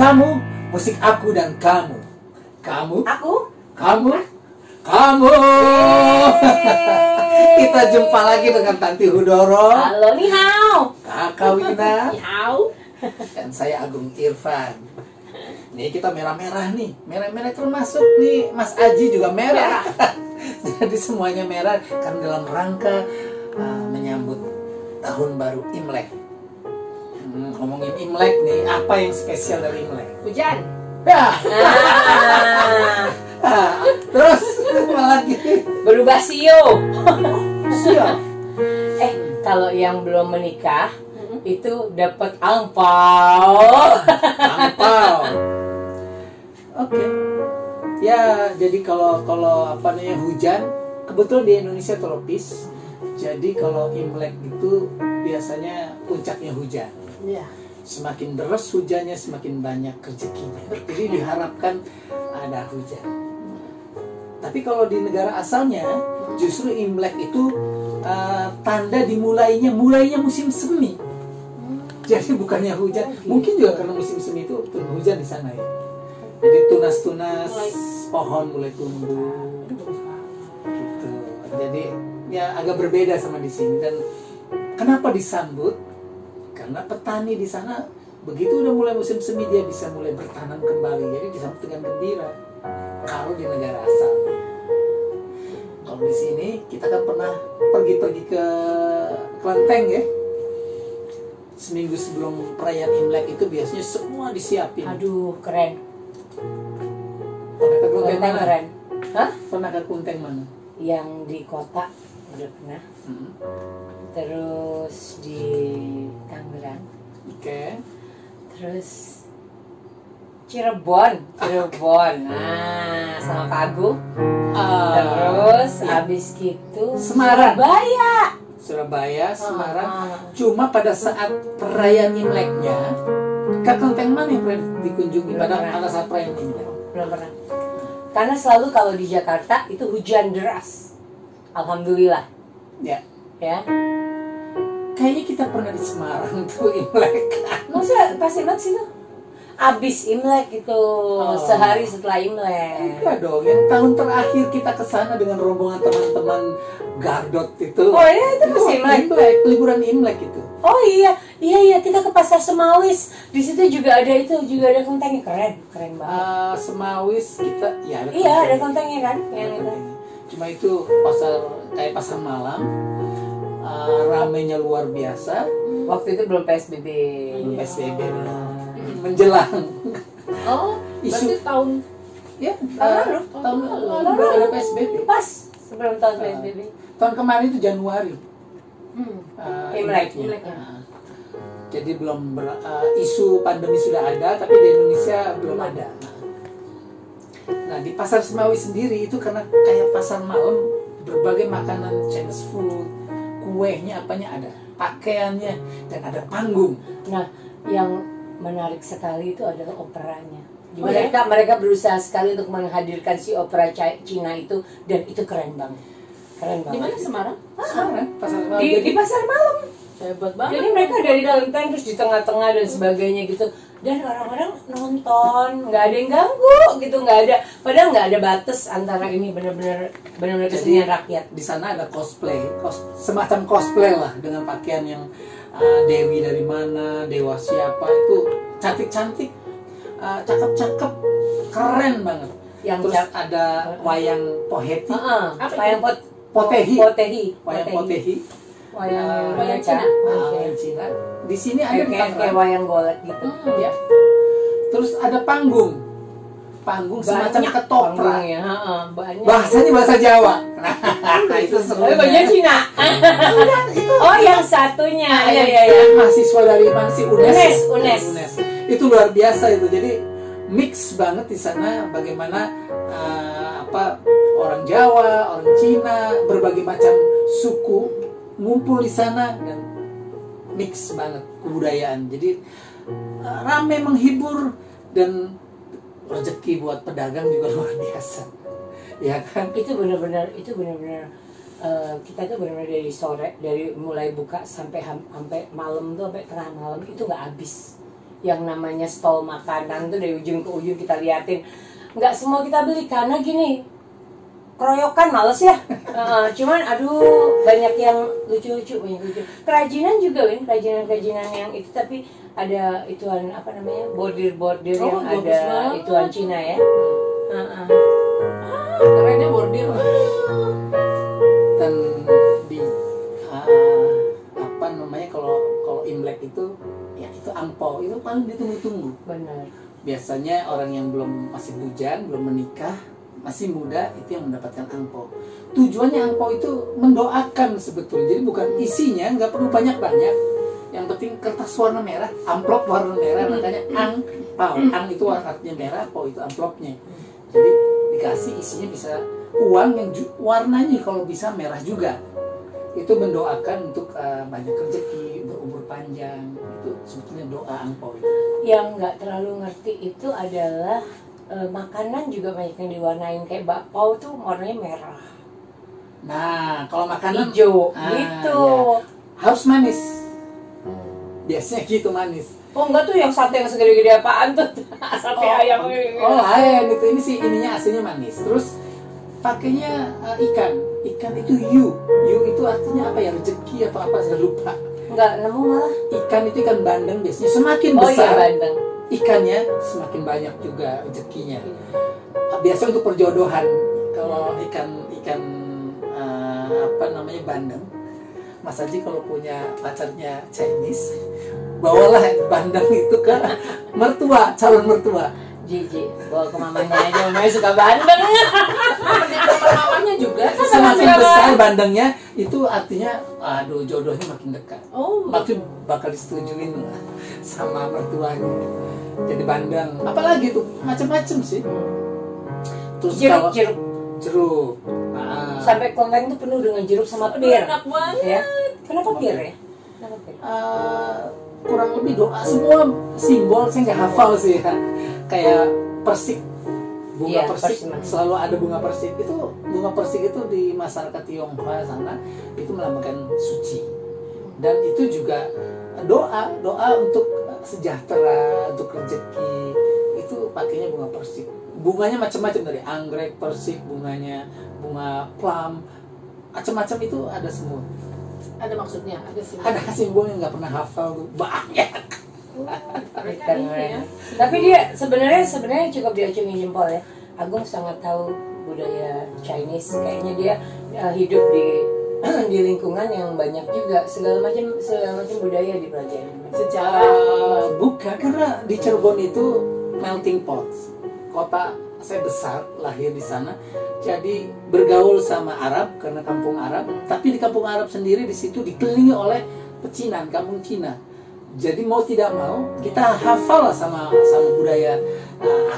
kamu, musik aku dan kamu. Kamu, Aku? kamu, kamu. Kita jumpa lagi dengan Tanti Hudoro, Halo, ni hao. Kakak Wina, Ni hao. dan saya Agung Irfan. Nih kita merah-merah nih, merah-merah termasuk nih Mas Aji juga merah. Jadi semuanya merah karena dalam rangka menyambut tahun baru Imlek. Ngomongin Imlek nih, apa yang spesial dari Imlek? Hujan. Ya. Terus apa lagi? Berubah sio. Siap. Kalau yang belum menikah itu dapat angpau. Angpau. Oke. Ya, jadi kalau apa namanya hujan, kebetulan di Indonesia tropis. Jadi kalau Imlek itu biasanya puncaknya hujan. Iya. Semakin deras hujannya, semakin banyak rezekinya. Jadi diharapkan ada hujan. Tapi kalau di negara asalnya, justru Imlek itu tanda dimulainya musim semi. Jadi bukannya hujan, mungkin juga karena musim semi itu hujan di sana ya. Jadi tunas-tunas pohon mulai tumbuh, gitu. Jadi ya agak berbeda sama di sini. Dan kenapa disambut? Karena petani di sana begitu udah mulai musim semi dia bisa mulai bertanam kembali. Jadi disambut dengan gembira. Kalau di negara asalnya. Kalau di sini kita kan pernah pergi ke Klenteng ya. Seminggu sebelum perayaan Imlek itu biasanya semua disiapin. Aduh, keren. Pernah ke Klenteng mana? Keren. Hah? Pernah ke Klenteng mana? Yang di kota udah pernah. Terus di Tangerang. Oke. Terus Cirebon. Nah, sama Kak Agung. Terus ya. habis gitu Semarang. Surabaya. Semarang. Cuma pada saat perayaan Imleknya, ke Klenteng mana yang pernah dikunjungi pada saat perayaan Imlek? Belum pernah. Karena selalu kalau di Jakarta itu hujan deras. Alhamdulillah. Ya. Ya. Kayaknya kita pernah di Semarang tuh Imlek. Maksudnya pas Imlek sih tuh? Abis Imlek itu sehari setelah Imlek. Enggak dong, yang tahun terakhir kita ke sana dengan rombongan teman-teman Gardot itu. Oh iya, itu pas Imlek. Liburan Imlek itu. Oh iya kita ke Pasar Semawis. Di situ juga ada kelentengnya, keren banget. Semawis kita ya ada. Iya, ada kelentengnya kan? Yang itu. Cuma itu pasar malam. Ramenya luar biasa. Waktu itu belum PSBB. PSBB menjelang. Oh, isu berarti tahun tahun lalu belum ada PSBB. Pas sebelum tahun PSBB. Tahun kemarin itu Januari. Imlek. Jadi belum isu pandemi sudah ada, tapi di Indonesia belum ada. Nah di pasar Semawi sendiri itu karena kayak pasar malam, berbagai makanan Chinese food, kuehnya apanya ada, pakaiannya, dan ada panggung. Nah yang menarik sekali itu adalah operanya. Mereka berusaha sekali untuk menghadirkan si opera Cina itu, dan itu keren banget. Di mana, Semarang? Semarang, pasar malam. Di pasar malam. Hebat banget. Jadi mereka dari kelenteng terus di tengah-tengah dan sebagainya gitu. Dan orang-orang nonton, nggak ada yang ganggu gitu, nggak ada. Padahal nggak ada batas antara ini benar-benar kesenian rakyat. Di sana ada semacam cosplay lah dengan pakaian yang dewi dari mana, dewa siapa itu cantik-cantik, cakep-cakep, keren banget. Terus ada wayang poheti, Wayang potehi. Wayang Cina. Wayang Cina. Di sini ada kayak wayang golek gitu. Ya. Terus ada panggung semacam ketoprak. Bahasanya bahasa Jawa. Nah, itu seru. Bahasa Cina. Oh, yang satunya. Iya. Mahasiswa dari mana sih? UNES. Itu luar biasa itu. Jadi mix banget di sana bagaimana orang Jawa, orang Cina, berbagai macam suku ngumpul di sana dan mix banget kebudayaan. Jadi ramai, menghibur, dan rezeki buat pedagang juga luar biasa. Ya kan? Itu benar-benar kita tuh benar-benar dari sore, dari mulai buka sampai malam tuh, sampai tengah malam itu nggak habis. yang namanya stall makanan tuh dari ujung ke ujung kita liatin. Nggak semua kita beli karena gini, keroyokan males ya. Cuman aduh banyak yang lucu-lucu, banyak lucu. Kerajinan juga Win, kerajinan yang itu tapi ada ituan apa namanya bordir yang ada ituan Cina ya. Kerennya bordir. Dan di apa namanya kalau Imlek itu ya itu angpau itu paling ditunggu-tunggu. Benar. Biasanya orang yang masih bujang, belum menikah, masih muda itu yang mendapatkan angpau. Tujuannya angpau itu mendoakan sebetulnya. Jadi bukan isinya, nggak perlu banyak-banyak. Yang penting kertas warna merah, amplop warna merah, makanya angpau. Ang itu artinya merah, pau itu amplopnya. Jadi dikasih isinya bisa uang yang warnanya kalau bisa merah juga. Itu mendoakan untuk banyak rezeki, berumur panjang. Itu sebetulnya doa angpau itu. Yang nggak terlalu ngerti itu adalah makanan juga banyak yang diwarnain kayak bakpao tuh warnanya merah. Nah, kalau makanan hijau gitu. Ya. Harus manis. Biasanya gitu manis. Oh enggak tuh yang sate yang segede-gede apaan tuh? Sate ayam. Oh lain itu, ini sih ininya aslinya manis. Terus pakainya ikan. Ikan itu yu itu artinya apa ya, rezeki atau apa saya lupa. Enggak nemu malah. Ikan itu ikan bandeng biasanya semakin besar. Iya, bandeng. Ikannya semakin banyak juga rezekinya. Biasa untuk perjodohan. Kalau ikan apa namanya bandeng, Mas Haji kalau punya pacarnya Chinese, bawalah bandeng itu ke mertua, calon mertua. Jiji, bawa ke mamanya aja, mamanya suka bandeng. Mamanya juga. Semakin besar bandengnya, itu artinya, aduh jodohnya makin dekat. Oh. Makin bakal disetujuin lah sama mertuanya. Jadi bandeng, apalagi tuh macam-macam sih. Terus jeruk. Sampai kelenteng tuh penuh dengan jeruk sama pir. Enak banget. Ya? Kenapa pir ya? Kenapa pir? Kurang lebih doa semua simbol saya nggak hafal sih ya. Kayak persik, bunga persik, selalu ada bunga persik. Itu bunga persik itu di masyarakat Tionghoa sana itu melambangkan suci. Dan itu juga doa untuk sejahtera, untuk rezeki. Itu pakainya bunga persik. Bunganya macam-macam, dari anggrek, persik, bunga plum, macam-macam itu ada semua. Ada maksudnya, ada simbol yang nggak pernah hafal tuh banyak. Ya. Tapi dia sebenarnya cukup diacungi jempol ya. Agung sangat tahu budaya Chinese. Kayaknya dia hidup di lingkungan yang banyak juga segala macam budaya dipelajari. Secara bukan, karena di Cirebon itu melting pot. Kota saya besar, lahir di sana. Jadi bergaul sama Arab karena kampung Arab. Tapi di kampung Arab sendiri di situ dikelilingi oleh pecinan, kampung Cina. Jadi mau tidak mau kita hafal sama budaya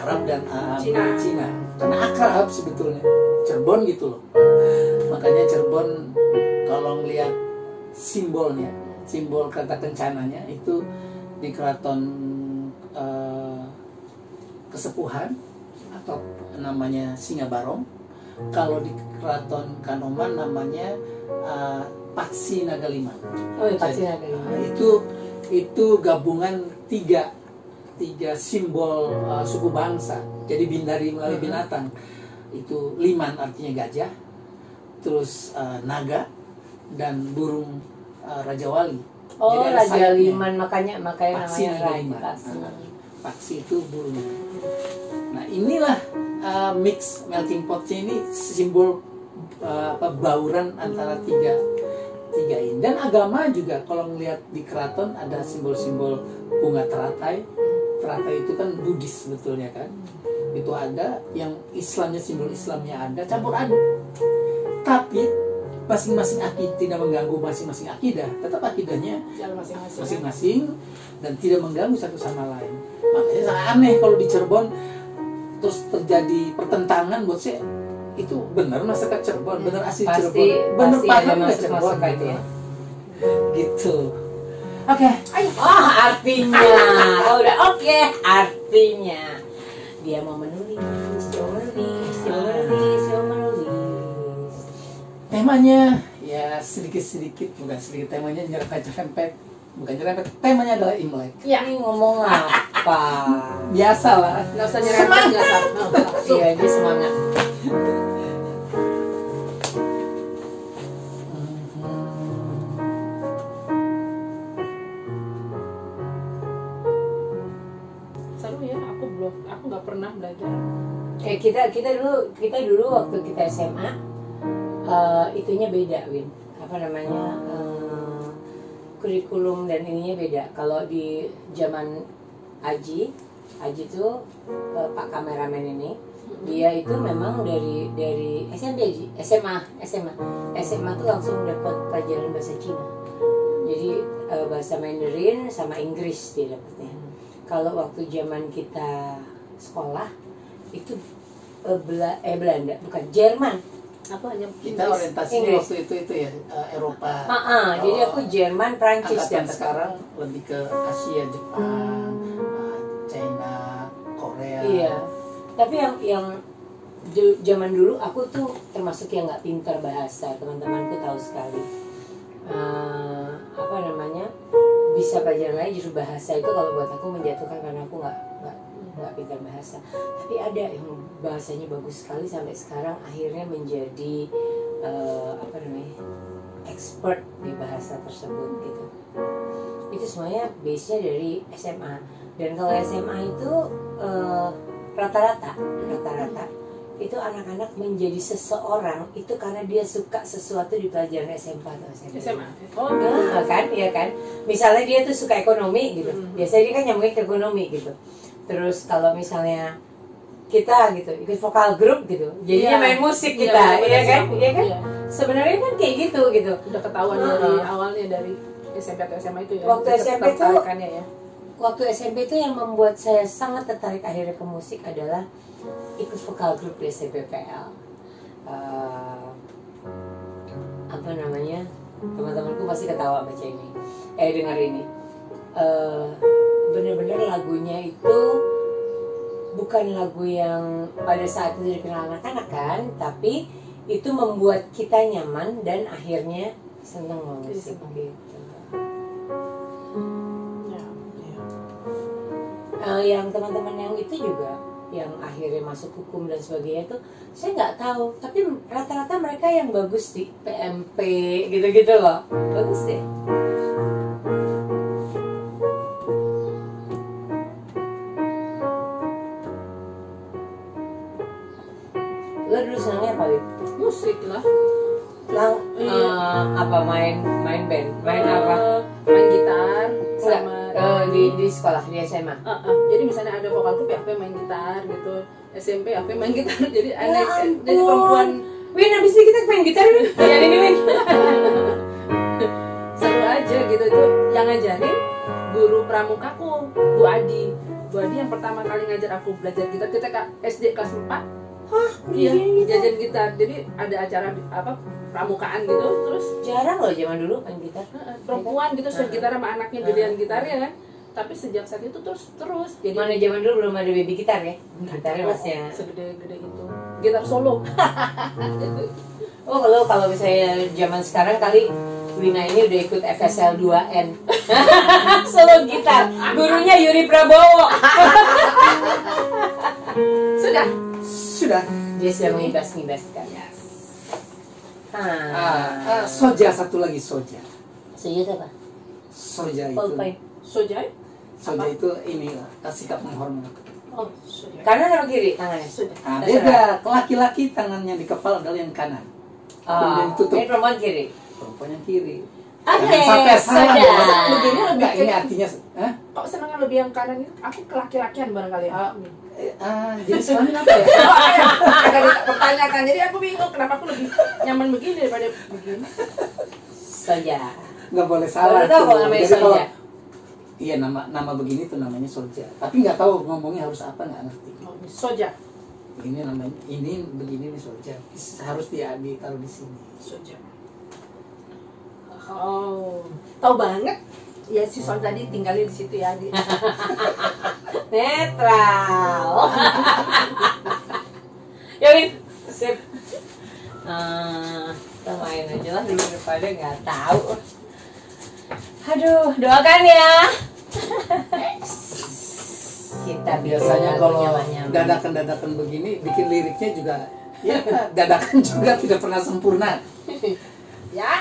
Arab dan Cina. Karena akrab sebetulnya. Cirebon gitu loh. Makanya Cirebon kalau ngelihat simbolnya, simbol kereta kencananya itu di keraton Kesepuhan atau namanya Singabarong. Kalau di keraton Kanoman namanya Paksi Nagaliman. Oh, Paksi Nagaliman. Itu gabungan tiga simbol suku bangsa. Jadi dari melalui binatang itu liman artinya gajah, terus naga dan burung Raja Wali. Oh, jadi Raja Liman, makanya Paksi namanya Raja. Paksi itu burung. Nah inilah mix melting potnya ini simbol bauran antara tiga ini. Dan agama juga kalau ngelihat di keraton ada simbol-simbol bunga teratai. Teratai itu kan Buddhis sebetulnya kan. Itu ada yang Islamnya, simbol Islamnya ada, campur aduk. Tapi masing-masing akidah tidak mengganggu masing-masing akidah. Tetap akidahnya masing-masing dan tidak mengganggu satu sama lain. Makanya sangat aneh kalau di Cirebon terus terjadi pertentangan. Buat saya itu benar masyarakat Cirebon, benar asli Cirebon, benar paham nggak Cirebon gitu ya. Gitu. Oke. Artinya udah oke. Artinya dia mau menulis. Temanya ya sedikit-sedikit, bukan sedikit, temanya nyerempet bukan nyerempet, temanya adalah Imlek. Ya. Ini ngomong apa? Biasa lah. Nggak usah nyerempet, nggak usah. Iya, dia semangat. Seru ya, aku nggak pernah belajar. Kita dulu waktu kita SMA itunya beda, Win. Apa namanya? Kurikulum dan ininya beda. Kalau di zaman Aji tuh Pak kameramen ini, dia itu memang dari SMP SMA tuh langsung dapat pelajaran bahasa Cina. Jadi bahasa Mandarin sama Inggris dia dapatnya. Kalau waktu zaman kita sekolah itu Belanda, bukan Jerman. Aku hanya Kita orientasinya Inggris. waktu itu ya Eropa. Jadi aku Jerman, Prancis Angkatan dapat. sekarang lebih ke Asia, Jepang, China, Korea. Iya. Tapi yang zaman dulu aku tuh termasuk yang nggak pintar bahasa. Teman-temanku tahu sekali. Apa namanya? Bisa pelajaran lain, justru bahasa itu kalau buat aku menjatuhkan karena aku nggak pintar bahasa. Tapi ada yang bahasanya bagus sekali sampai sekarang akhirnya menjadi apa namanya, expert di bahasa tersebut gitu. Itu semuanya base-nya dari SMA. Dan kalau SMA itu rata-rata itu anak-anak menjadi seseorang itu karena dia suka sesuatu di pelajaran SMP atau SMA. SMA. Oh, Nah, kan, iya kan. Misalnya dia tuh suka ekonomi gitu. Biasanya dia kan nyambungin ke ekonomi gitu. Terus kalau misalnya kita gitu ikut vokal grup gitu, jadinya Iya. main musik Iya, kita, iya benar, kan, benar. iya kan. Iya. Sebenarnya kan kayak gitu gitu. Udah ketahuan dari awalnya dari SMP atau SMA itu ya. Waktu SMP tuh- ketertarikannya ya. Waktu SMP itu yang membuat saya sangat tertarik akhirnya ke musik adalah ikut vokal grup di STPPL. Apa namanya? Teman-temanku pasti ketawa baca ini. Dengar ini. Bener-bener lagunya itu bukan lagu yang pada saat itu dikenal anak-anak kan, tapi itu membuat kita nyaman dan akhirnya senang sama musik gitu. Ya, ya. Yang teman-teman yang itu juga yang akhirnya masuk hukum dan sebagainya itu saya nggak tahu, tapi rata-rata mereka yang bagus di PMP gitu-gitu loh, bagus deh. Lo dulu senangnya apa, Lip? Musik lah. Apa main band, main apa? Main gitar Enggak, sama di sekolah di SMA. jadi misalnya ada vokal grup ya aku yang main gitar gitu. SMP aku yang main gitar. Jadi Ya aneh ampun. jadi perempuan Win, abis ini kita main gitar, Win. Ya ini Win. seru aja gitu. Itu yang ngajarin guru pramukaku, Bu Adi. Bu Adi yang pertama kali ngajar aku belajar gitar kita SD kelas 4. Iya, jajan gitar. Jadi ada acara apa pramukaan gitu, terus Jarang loh zaman dulu main gitar. perempuan gitu sudah gitar sama anaknya gedean gitarnya kan. Tapi sejak saat itu terus jadi Mana zaman dulu belum ada baby gitar ya? Gitarnya masih yang... segede-gede gitu. Gitar solo. Oh, kalau misalnya zaman sekarang kali Wina ini udah ikut FSL 2N. Solo gitar. Gurunya Yuri Prabowo. Sudah. Dia sudah ngibas-ngibaskan. Soja, satu lagi soja. Sejujurnya apa? Soja itu. Polpai. Sojai? Soja itu ini sikap menghormat. Oh, sojai. Kanan atau kiri tangannya? Nah, beda. Laki-laki tangannya di kepala adalah yang kanan. Kemudian tutup. Ini perempuan kiri. Perempuan yang kiri. Oke, Jangan sampai salah. sudah. dong. Begini lebih Enggak, ini kayak- artinya Kok senengan lebih yang kanan itu? Aku kelaki-lakian barangkali ya. jenis kelamin apa ya? Agak dipertanyakan. Jadi aku bingung kenapa aku lebih nyaman begini daripada begini. Soja. Nggak boleh salah. Baru tahu tuh. kalau namanya Jadi kalau- soja. Iya, nama begini tuh namanya soja. Tapi nggak tahu ngomongnya harus apa, nggak ngerti. Oh, ini soja. Ini namanya, ini begini nih soja. Harus ditaruh di sini. Soja. Oh, tahu banget. Ya si Sol tadi tinggalin di situ ya. Netral. Ya Win, sip. Kita main aja lah dulu daripada nggak tahu. Aduh, doakan ya. Kita Biasanya bikin kalau nyaman-nyaman. dadakan-dadakan begini, bikin liriknya juga ya dadakan juga, tidak pernah sempurna. Ya.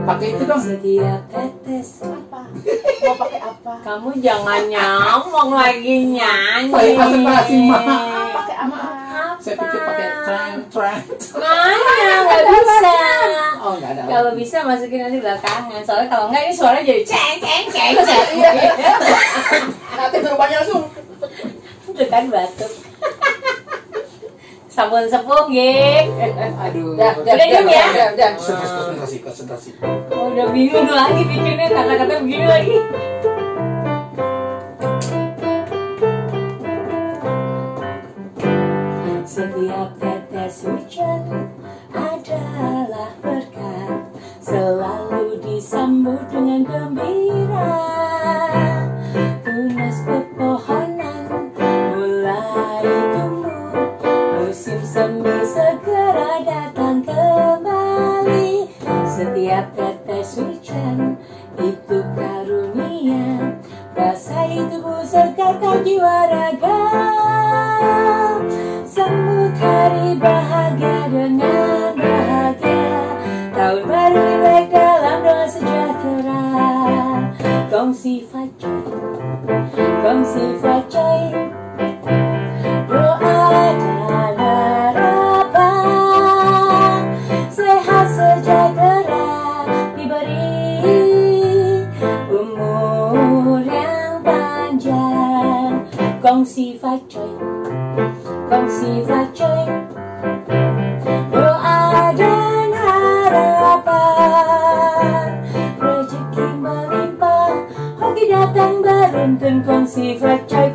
Pakai itu dong. Setiap tetes. Apa? Mau pakai apa? Kamu jangan nyamong lagi nyanyi. Pakai konsentrasi, Ma. Pakai apa? Saya pikir pakai tran. Mana nggak bisa. Oh, nggak ada. Kalau bisa masukin nanti belakangan. Soalnya kalau nggak ini suara jadi ceng ceng ceng. Iya. Nanti berubahnya langsung. Itu kan batuk. Sabun sepuh, geng. Aduh. Udah, Udah diem ya? Udah. Konsentrasi. Oh, udah bingung lagi bikinnya kata-kata begini lagi. Setiap tetes hujan adalah berkat, selalu disambut dengan gembira. Tunas pepohonan mulai tumbuh, musim semi segera datang kembali. Setiap tetes hujan itu karunia, basahi tubuh segarkan jiwa raga. Sambut hari bahagia dengan bahagia, tahun baru Imlek dalam doa sejahtera. Kongsi facai, doa dan harapan, sehat sejahtera diberi umur yang panjang. Kongsi facai, doa dan harapan, rezeki melimpah, hoki datang beruntun. Kongsi facai,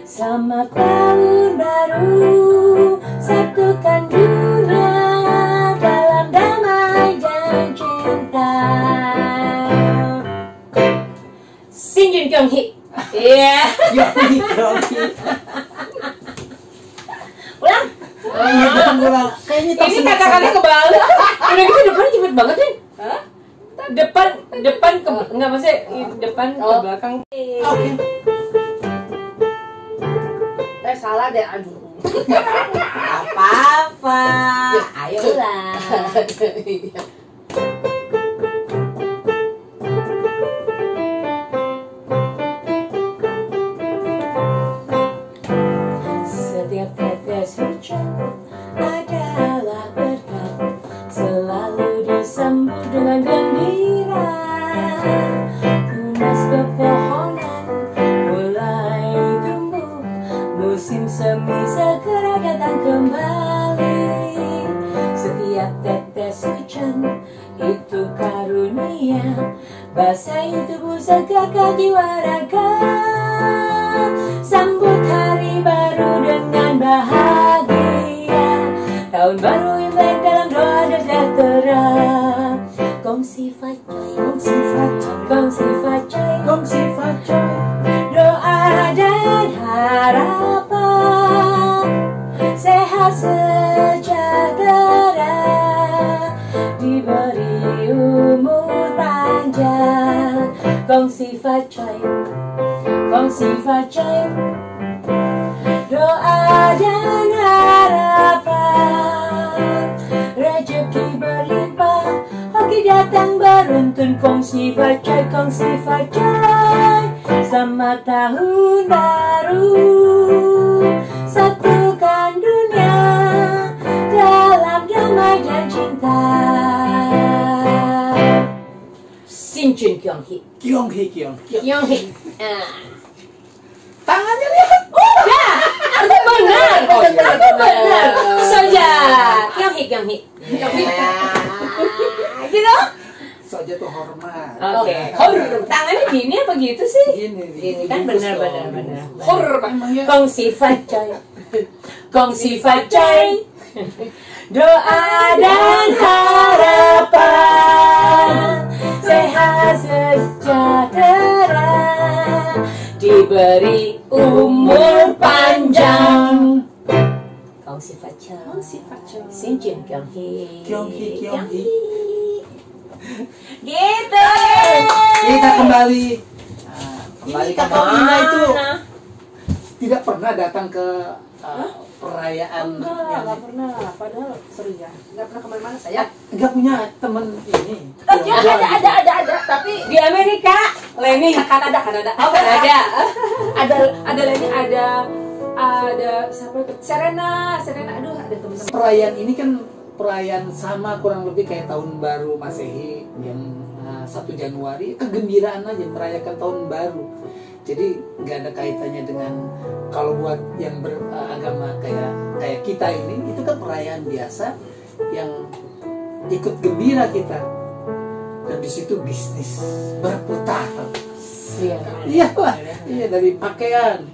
selamat tahun baru, satukan dunia dalam damai dan cinta. Sinjun Kyunghi. Iya. Ulang. Kayaknya Ini kata-kata kebalik. Udah gitu depan cepet banget nih. Hah? Depan ke enggak maksudnya depan ke belakang. Oke. Salah deh, aduh. Apa-apa. Ayo ulang. Setiap tetes hujan adalah berkat, selalu disambut dengan gembira. Tunas pepohonan mulai tumbuh, musim semi segera datang kembali. Setiap tetes hujan itu karunia, basahi tubuh segarkan jiwa raga. Sambut hari baru dengan bahagia, tahun baru Imlek dalam doa dan sejahtera. Kongsi facai, doa dan harapan, sehat sejahtera diberi umur panjang. Kongsi facai, doa dan harapan, rezeki berlimpah, hoki datang beruntun. Kongsi facai, selamat tahun baru, satukan dunia dalam damai dan cinta. Sinjun Kyunghi. Tangannya lihat. Aku benar. Saja. Kyunghi. Gitu. Saja tuh hormat. Oke. Tangannya gini apa gitu sih? Gini Kan benar. Emangnya Kongsi facai, doa dan harapan, sehat sejahtera diberi umur facel. Oh, si facel. Sinjin Kyonghee. Kyonghee. Gitu. Kita kembali. Nah, kembali ke Ina itu Mana? tidak pernah datang ke perayaan Enggak pernah. Padahal seru ya. Enggak pernah kemana-mana saya. nggak punya temen ini. Ya, ada. Tapi Di Amerika, Lenny. Kanada. Oh, Kanada. Ada lagi ada siapa itu? Serena. Aduh, ada teman-teman. Perayaan ini kan perayaan sama kurang lebih kayak tahun baru Masehi yang 1 Januari, kegembiraan aja merayakan tahun baru. Jadi nggak ada kaitannya dengan kalau buat yang beragama kayak kita ini, itu kan perayaan biasa yang ikut gembira kita. Dan di situ bisnis berputar. Iya. Iya lah, iya dari pakaian,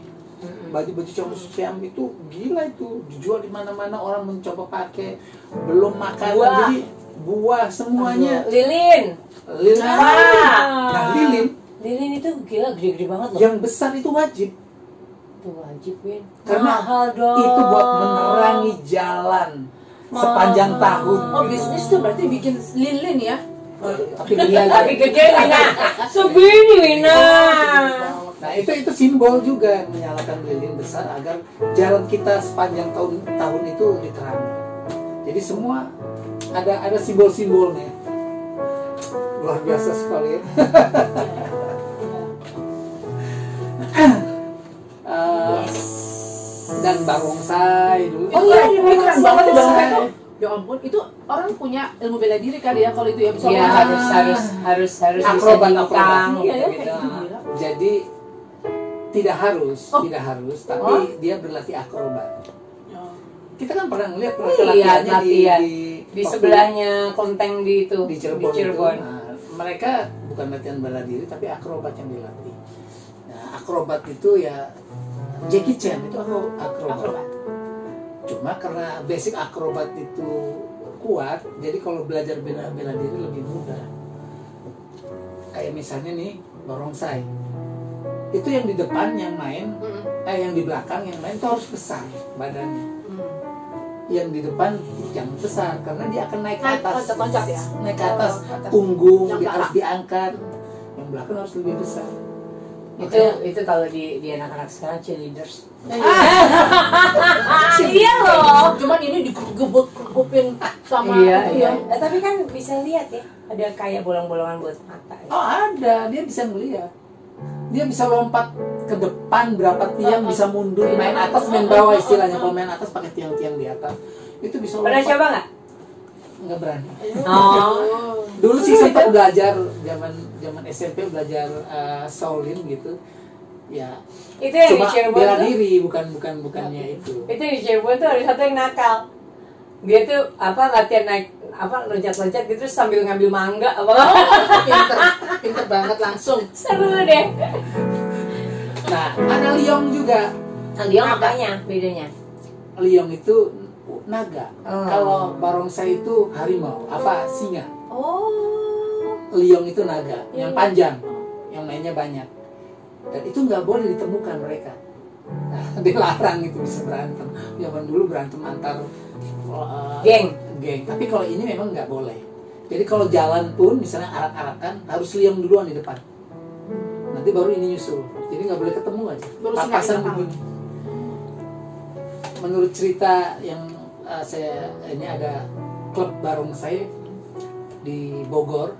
baju-baju cowok Siam itu gila itu dijual di mana-mana, orang mencoba pakai, belum makanan, Buah. jadi buah semuanya. Lilin. Lilin, Ah. nah lilin Lilin itu gila gede-gede banget loh. yang besar itu wajib Itu wajib, Win. karena Mahal dong. itu buat menerangi jalan sepanjang tahun. Oh, bisnis tuh berarti bikin lilin ya? Tapi dia Tapi gede, Wina. Segini, Wina. nah itu simbol juga menyalakan lilin besar agar jalan kita sepanjang tahun itu diterangi. Jadi semua ada simbol-simbolnya. Luar biasa sekali ya. Dan barongsai dulu. Oh iya, Ini keren barongsai. banget tuh barongsai tuh. Ya ampun, itu orang punya ilmu bela diri kali ya kalau itu ya. Bisa Iya, lompat. harus bisa Akrobat. dikang. Iya ya, gitu. kayak gitu. Gila. Jadi tidak harus, Oh. tapi dia berlatih akrobat. Oh. Kita kan pernah ngeliat Iya, latihannya latihan. di Di waktu sebelahnya Konteng di itu, di Cirebon. Cirebon. Nah, mereka bukan latihan bela diri tapi akrobat yang dilatih. Nah, akrobat itu ya Jackie Chan itu akrobat. Akrobat. Cuma karena basic akrobat itu kuat, jadi kalau belajar bela diri lebih mudah. Kayak misalnya nih barongsai, itu yang di depan yang main, yang di belakang yang main itu harus besar badannya. Yang di depan yang besar karena dia akan naik ke atas, Loncat-loncat ya? naik ke atas, Oh, ke atas. punggung Yang dia harus belakang. diangkat, yang belakang harus lebih besar. Itu kalau di anak-anak sekarang cheerleaders. Ah, Iya loh. Cuman ini digebuk-gebupin sama Iya, itu iya. ya. Tapi kan bisa lihat ya, ada kayak bolong-bolongan buat mata. Ya. Oh ada, dia bisa melihat, dia bisa lompat ke depan berapa tiang, bisa mundur, main atas main bawah istilahnya. Kalau main atas pakai tiang-tiang di atas itu bisa Pernah lompat. coba nggak? Nggak berani. Oh. Dulu sih sempat belajar zaman SMP belajar Shaolin gitu. Ya. Itu yang di Cuma Cirebon bela tuh. diri bukannya itu. Itu di Cirebon tuh ada satu yang nakal. Dia tuh latihan naik loncat-loncat gitu terus sambil ngambil mangga Pinter banget langsung. seru deh. Nah, ada liong juga. Liong apanya bedanya? Liong itu naga. Oh. Kalau barongsai itu harimau, singa. Oh. Liong itu naga, Iya, yang iya. panjang, yang mainnya banyak. Dan itu nggak boleh ditemukan mereka. Nah, dilarang itu bisa berantem. Zaman dulu berantem antar Geng. Tapi kalau ini memang nggak boleh. Jadi kalau jalan pun misalnya arak-arakan harus liong duluan di depan. Nanti baru ini nyusul. Jadi nggak boleh ketemu aja. Baru singa di Papasan belakang. begini. Menurut cerita yang ini ada klub barongsai di Bogor.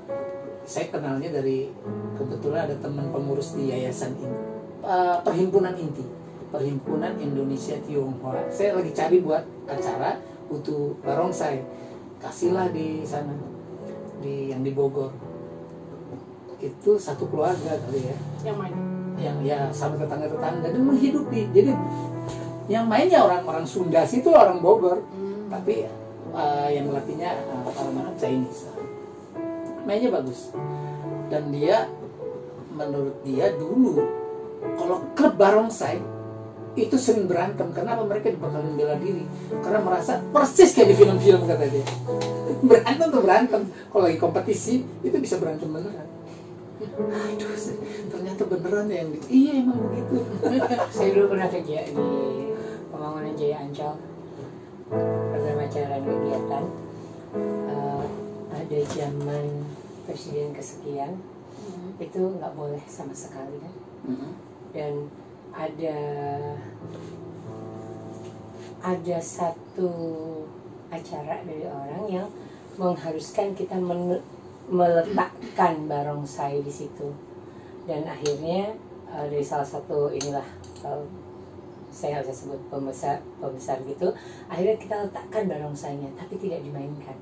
Saya kenalnya dari kebetulan ada teman pengurus di yayasan ini, Perhimpunan Inti, Perhimpunan Indonesia Tionghoa. Saya lagi cari buat acara butuh barongsai, kasihlah di sana, yang di Bogor. Itu satu keluarga kali ya, Yang main. yang ya sama tetangga-tetangga dan menghidupi. Jadi yang mainnya orang-orang Sunda situ orang Bogor, tapi yang latihnya orang Chinese. Mainnya bagus. Dan dia menurut dia dulu kalau klub barongsai itu sering berantem. Kenapa? Mereka dibakalin bela diri karena merasa persis kayak di film-film kata dia. Berantem tuh berantem. Kalau lagi kompetisi itu bisa berantem beneran. Aduh, ternyata beneran ya yang gitu. Iya emang begitu. Saya dulu pernah kerja di pembangunan Jaya Ancol. program acara dan kegiatan. Ada zaman presiden kesekian, itu nggak boleh sama sekali kan. Dan ada satu acara dari orang yang mengharuskan kita meletakkan barongsai di situ. Dan akhirnya dari salah satu inilah, saya nggak bisa sebut pembesar gitu, akhirnya kita letakkan barongsainya tapi tidak dimainkan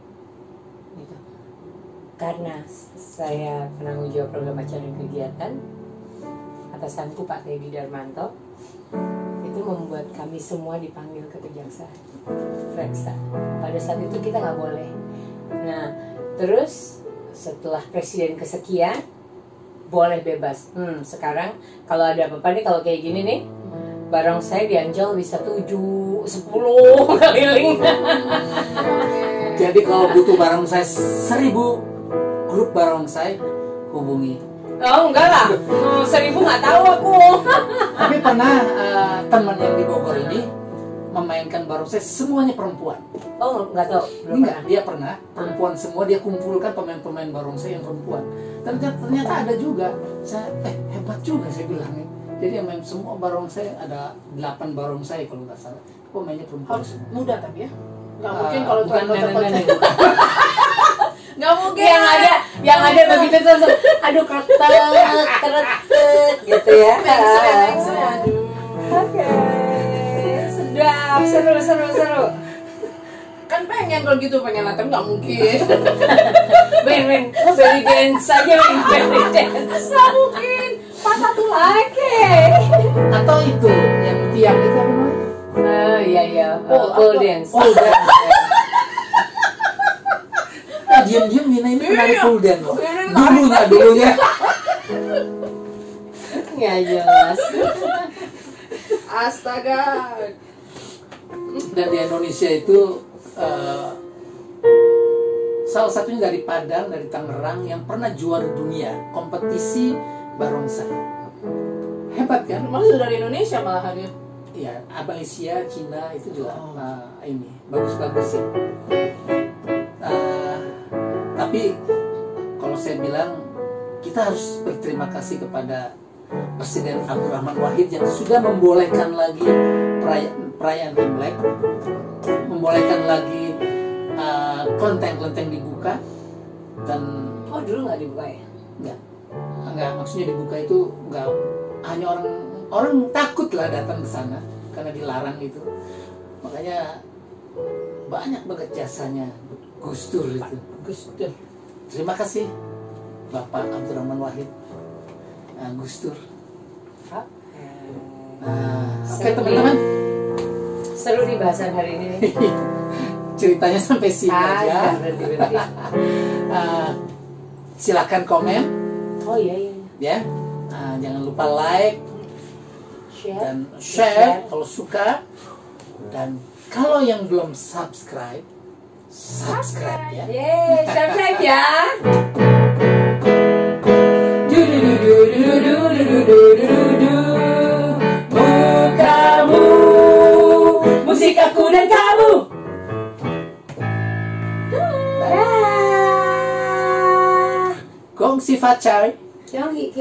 gitu. Karena saya penanggung jawab program acara dan kegiatan, atasanku Pak Teddy Darmanto itu membuat kami semua dipanggil ke Kejaksaan Reksa. Pada saat itu kita nggak boleh. Nah, terus setelah presiden kesekian boleh bebas. Sekarang kalau ada apa-apa nih, kalau kayak gini nih, barongsai di Ancol bisa 7, 10 keliling. Jadi kalau butuh barongsai 1000 grup barongsai hubungi. Oh enggak lah, 1000 nggak tahu aku. Tapi pernah teman yang di Bogor ini memainkan barongsai semuanya perempuan. Oh nggak tahu. Enggak, dia pernah perempuan semua, dia kumpulkan pemain-pemain barongsai yang perempuan. Ternyata ada juga. Saya hebat juga saya bilang nih. Jadi yang main semua barongsai ada 8 barongsai kalau nggak salah. Pemainnya perempuan Harus semua. muda tapi ya. Nggak mungkin kalau bukan nenek-nenek. nggak mungkin. Yang ada begitu terus, aduh keretek gitu ya. Aduh. Oke, sedap, seru. Kan pengen kalau gitu, pengen tapi nggak mungkin. Ben, belly dance saja, belly dance. Nggak mungkin. Patah tulang. Oke. Atau itu yang tiang itu apa namanya? Iya. Pole dance. Pole dance. Diam-diam Mina ini penari pole dance loh. Dulunya. Nggak jelas. Astaga. Dan di Indonesia itu salah satunya dari Padang, dari Tangerang yang pernah juara dunia kompetisi barongsai. Hebat kan? Maksud dari Indonesia malah hadir. Iya, Malaysia, Cina itu juga ini bagus-bagus sih. Tapi kalau saya bilang kita harus berterima kasih kepada Presiden Abdurrahman Wahid yang sudah membolehkan lagi perayaan Imlek, membolehkan lagi kelenteng-kelenteng dibuka. Dan Dulu nggak dibuka ya? Enggak, maksudnya dibuka itu enggak hanya orang takut lah datang ke sana karena dilarang itu. Makanya banyak banget jasanya Gus Dur itu. Gus Dur. Terima kasih Bapak Abdurrahman Wahid, Gus Dur. Oke teman-teman, seru nih bahasan hari ini. ceritanya sampai sini aja. Berhenti. Silakan komen. Oh iya. Ya, jangan lupa like Share. dan share kalau suka. Dan kalau yang belum subscribe ya. Yeay, subscribe ya. Kamu, musik aku dan kamu. Gong si facai. Kiangi.